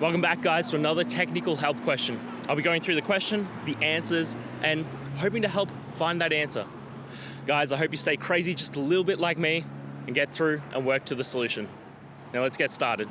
Welcome back, guys, to another technical help question. I'll be going through the question, the answers, and hoping to help find that answer. Guys, I hope you stay crazy just a little bit like me and get through and work to the solution. Now let's get started.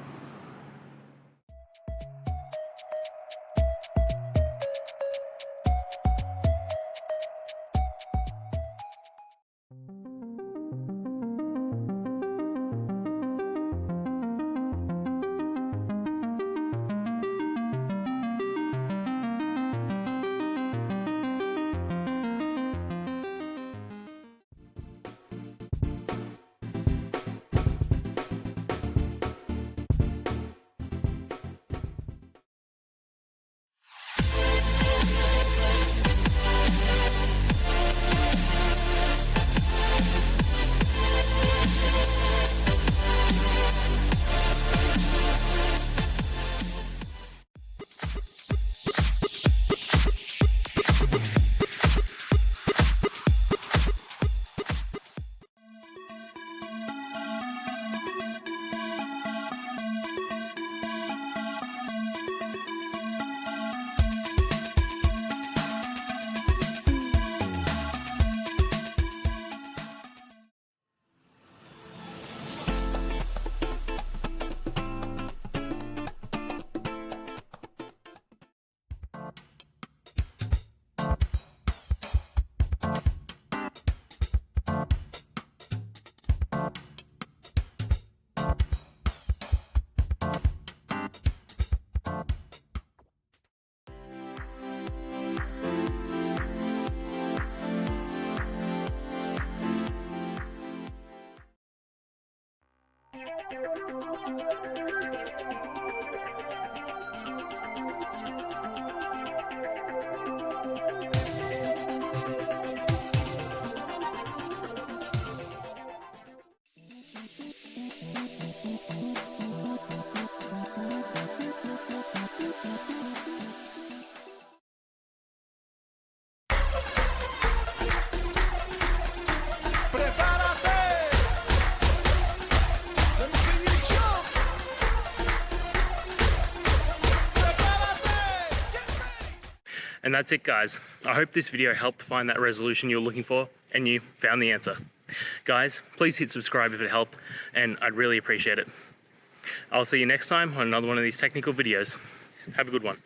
And that's it, guys. I hope this video helped find that resolution you were looking for and you found the answer. Guys, please hit subscribe if it helped, and I'd really appreciate it. I'll see you next time on another one of these technical videos. Have a good one.